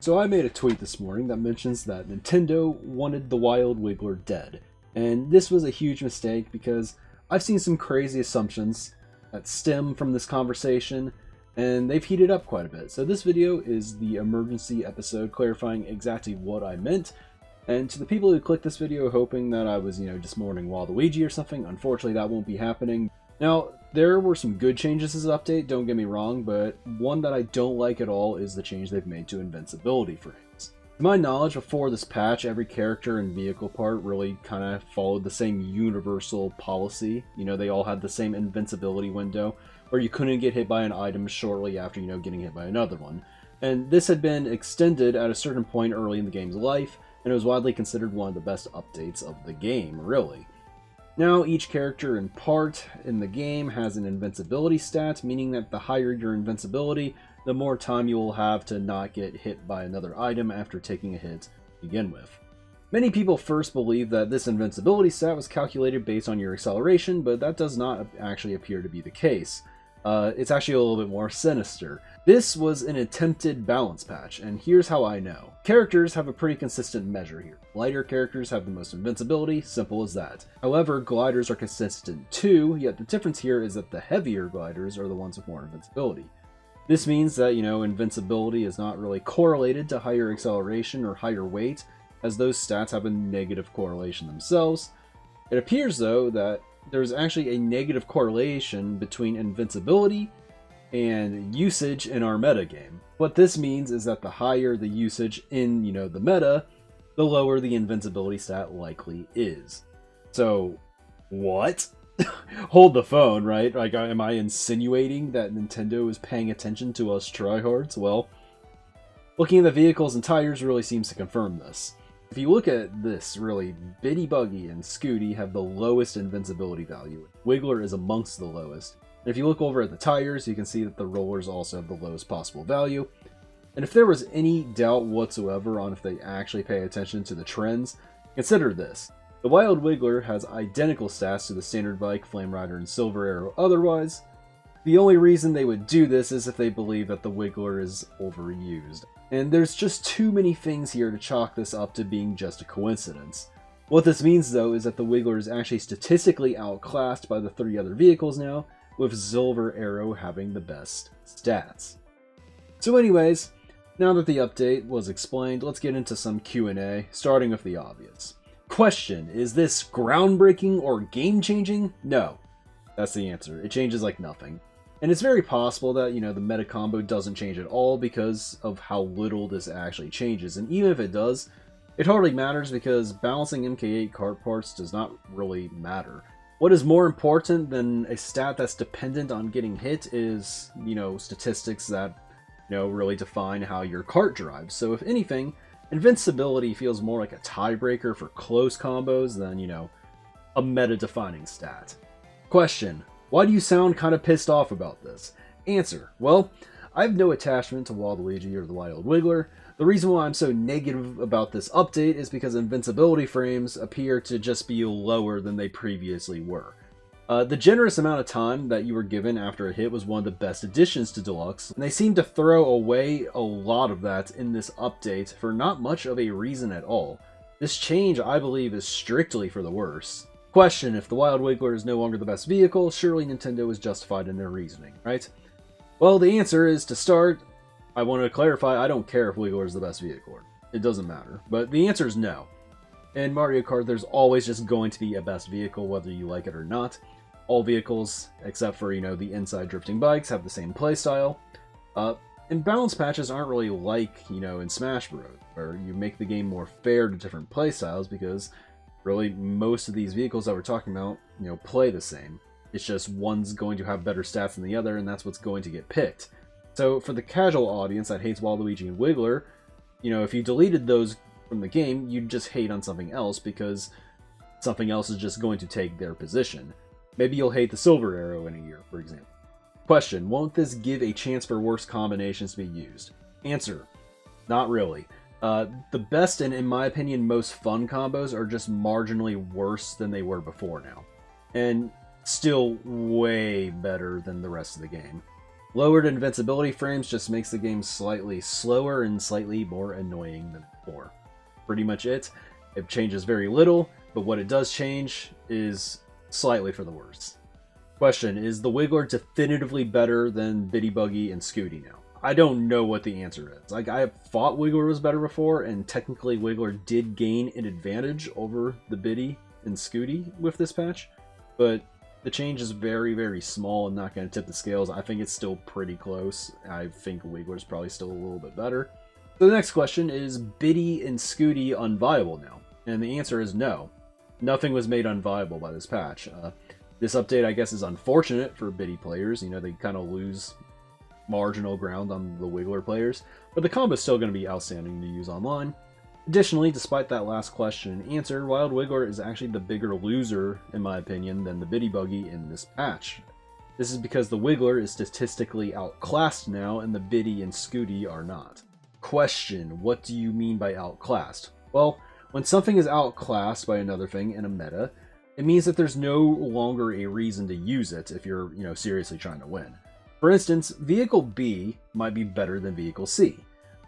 So I made a tweet this morning that mentions that Nintendo wanted the Wild Wiggler dead. And this was a huge mistake because I've seen some crazy assumptions that stem from this conversation, and they've heated up quite a bit. So this video is the emergency episode clarifying exactly what I meant. And to the people who clicked this video hoping that I was, just mourning Waluigi or something, unfortunately that won't be happening. Now, there were some good changes to this update, don't get me wrong, but one that I don't like at all is the change they've made to invincibility frames. To my knowledge, before this patch, every character and vehicle part really kind of followed the same universal policy. They all had the same invincibility window, where you couldn't get hit by an item shortly after, getting hit by another one. And this had been extended at a certain point early in the game's life, and it was widely considered one of the best updates of the game, really. Now, each character and part in the game has an invincibility stat, meaning that the higher your invincibility, the more time you will have to not get hit by another item after taking a hit to begin with. Many people first believe that this invincibility stat was calculated based on your acceleration, but that does not actually appear to be the case. It's actually a little bit more sinister. This was an attempted balance patch, and here's how I know. Characters have a pretty consistent measure here. Lighter characters have the most invincibility, simple as that. However, gliders are consistent too, yet the difference here is that the heavier gliders are the ones with more invincibility. This means that, invincibility is not really correlated to higher acceleration or higher weight, as those stats have a negative correlation themselves. It appears, though, that there's actually a negative correlation between invincibility and usage in our metagame. What this means is that the higher the usage in, the meta, the lower the invincibility stat likely is. So, what? Hold the phone, right? Like, am I insinuating that Nintendo is paying attention to us tryhards? Well, looking at the vehicles and tires really seems to confirm this. If you look at this, really, Biddybuggy and Scooty have the lowest invincibility value. Wiggler is amongst the lowest. And if you look over at the tires, you can see that the rollers also have the lowest possible value. And if there was any doubt whatsoever on if they actually pay attention to the trends, consider this. The Wild Wiggler has identical stats to the standard bike, Flame Rider, and Silver Arrow otherwise. The only reason they would do this is if they believe that the Wiggler is overused. And there's just too many things here to chalk this up to being just a coincidence. What this means, though, is that the Wiggler is actually statistically outclassed by the 3 other vehicles now, with Silver Arrow having the best stats. So anyways, now that the update was explained, let's get into some Q&A, starting with the obvious. Question, is this groundbreaking or game-changing? No. That's the answer. It changes like nothing. And it's very possible that, the meta combo doesn't change at all because of how little this actually changes. And even if it does, it hardly matters because balancing MK8 cart parts does not really matter. What is more important than a stat that's dependent on getting hit is, statistics that, really define how your cart drives. So if anything, invincibility feels more like a tiebreaker for close combos than, a meta-defining stat. Question. Why do you sound kind of pissed off about this? Answer. Well, I have no attachment to Waluigi or the Wild Wiggler. The reason why I'm so negative about this update is because invincibility frames appear to just be lower than they previously were. The generous amount of time that you were given after a hit was one of the best additions to Deluxe, and they seem to throw away a lot of that in this update for not much of a reason at all. This change, I believe, is strictly for the worse. Question, if the Wild Wiggler is no longer the best vehicle, surely Nintendo is justified in their reasoning, right? Well, the answer is, to start, I want to clarify, I don't care if Wiggler is the best vehicle. It doesn't matter. But the answer is no. In Mario Kart, there's always just going to be a best vehicle, whether you like it or not. All vehicles, except for, the inside drifting bikes, have the same playstyle. And balance patches aren't really like, in Smash Bros., where you make the game more fair to different playstyles because really, most of these vehicles that we're talking about, play the same. It's just one's going to have better stats than the other, and that's what's going to get picked. So for the casual audience that hates Waluigi and Wiggler, if you deleted those from the game, you'd just hate on something else because something else is just going to take their position. Maybe you'll hate the Silver Arrow in a year, for example. Question, won't this give a chance for worse combinations to be used? Answer, not really. The best and, in my opinion, most fun combos are just marginally worse than they were before now. And still way better than the rest of the game. Lowered invincibility frames just makes the game slightly slower and slightly more annoying than before. Pretty much it. It changes very little, but what it does change is slightly for the worse. Question, is the Wiggler definitively better than Biddybuggy and Scooty now? I don't know what the answer is. Like, I thought Wiggler was better before, and technically Wiggler did gain an advantage over the Biddy and Scooty with this patch, but the change is very, very small and not going to tip the scales. I think it's still pretty close. I think Wiggler's probably still a little bit better. So the next question, is Biddy and Scooty unviable now? And the answer is no. Nothing was made unviable by this patch. This update, I guess, is unfortunate for Biddy players. You know, they kind of lose marginal ground on the Wiggler players, but the combo is still going to be outstanding to use online. Additionally, despite that last question and answer, Wild Wiggler is actually the bigger loser, in my opinion, than the Biddybuggy in this patch. This is because the Wiggler is statistically outclassed now, and the Biddy and Scooty are not. Question, what do you mean by outclassed? Well, when something is outclassed by another thing in a meta, it means that there's no longer a reason to use it if you're, seriously trying to win. For instance, Vehicle B might be better than Vehicle C.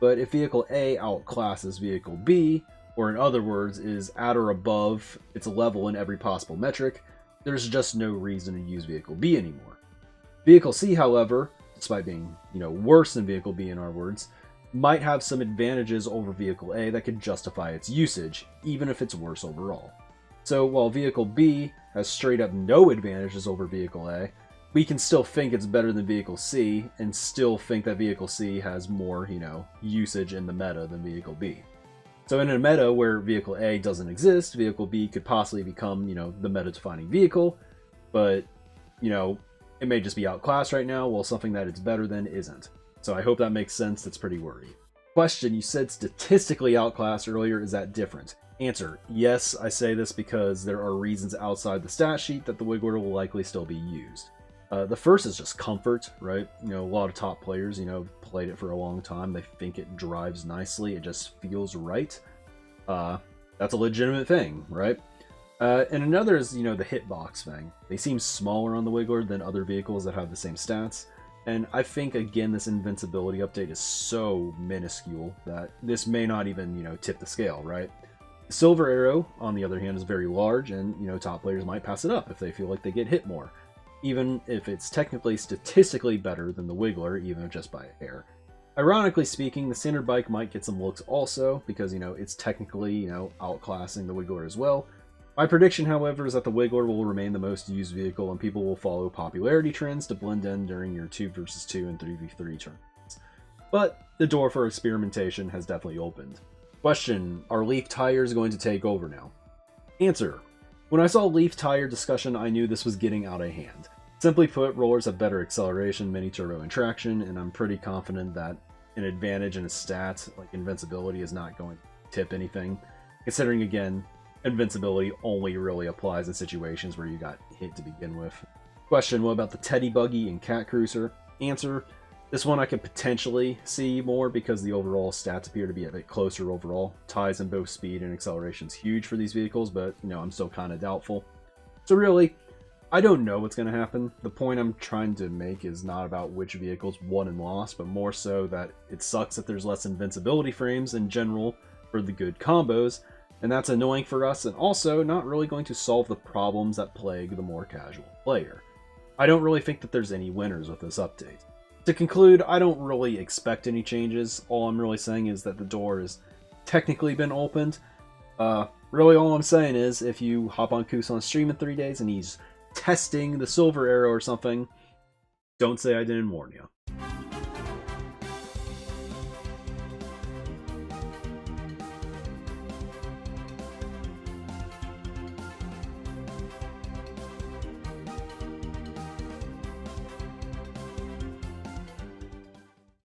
But if Vehicle A outclasses Vehicle B, or in other words, is at or above its level in every possible metric, there's just no reason to use Vehicle B anymore. Vehicle C, however, despite being, worse than Vehicle B in our words, might have some advantages over Vehicle A that could justify its usage, even if it's worse overall. So while Vehicle B has straight up no advantages over Vehicle A, we can still think it's better than Vehicle C, and still think that Vehicle C has more, usage in the meta than Vehicle B. So in a meta where Vehicle A doesn't exist, Vehicle B could possibly become, the meta-defining vehicle, but, it may just be outclassed right now, while something that it's better than isn't. So I hope that makes sense. That's pretty wordy. Question, you said statistically outclassed earlier. Is that different? Answer, yes, I say this because there are reasons outside the stat sheet that the Wiggler will likely still be used. The first is just comfort, right? A lot of top players, played it for a long time. They think it drives nicely. It just feels right. That's a legitimate thing, right? And another is, the hitbox thing. They seem smaller on the Wiggler than other vehicles that have the same stats. And I think, again, this Invincibility update is so minuscule that this may not even, tip the scale, right? Silver Arrow, on the other hand, is very large, and, top players might pass it up if they feel like they get hit more, even if it's technically statistically better than the Wiggler, even just by a hair. Ironically speaking, the standard bike might get some looks also, because, it's technically, outclassing the Wiggler as well. My prediction, however, is that the Wiggler will remain the most used vehicle, and people will follow popularity trends to blend in during your 2 vs 2 and 3v3 tournaments. But the door for experimentation has definitely opened. Question, are Leaf tires going to take over now? Answer, when I saw Leaf tire discussion, I knew this was getting out of hand. Simply put, rollers have better acceleration, mini turbo, and traction, and I'm pretty confident that an advantage in a stat like Invincibility is not going to tip anything, considering, again, Invincibility only really applies in situations where you got hit to begin with. Question, what about the Teddy Buggy and Cat Cruiser? Answer, this one I could potentially see more because the overall stats appear to be a bit closer overall. Ties in both speed and acceleration is huge for these vehicles, but, I'm still kind of doubtful. So really, I don't know what's going to happen. The point I'm trying to make is not about which vehicles won and lost, but more so that it sucks that there's less Invincibility frames in general for the good combos, and that's annoying for us, and also not really going to solve the problems that plague the more casual player. I don't really think that there's any winners with this update. To conclude, I don't really expect any changes. All I'm really saying is that the door has technically been opened. Really all I'm saying is, if you hop on Kusan's stream in 3 days and he's testing the Silver Arrow or something, don't say I didn't warn you.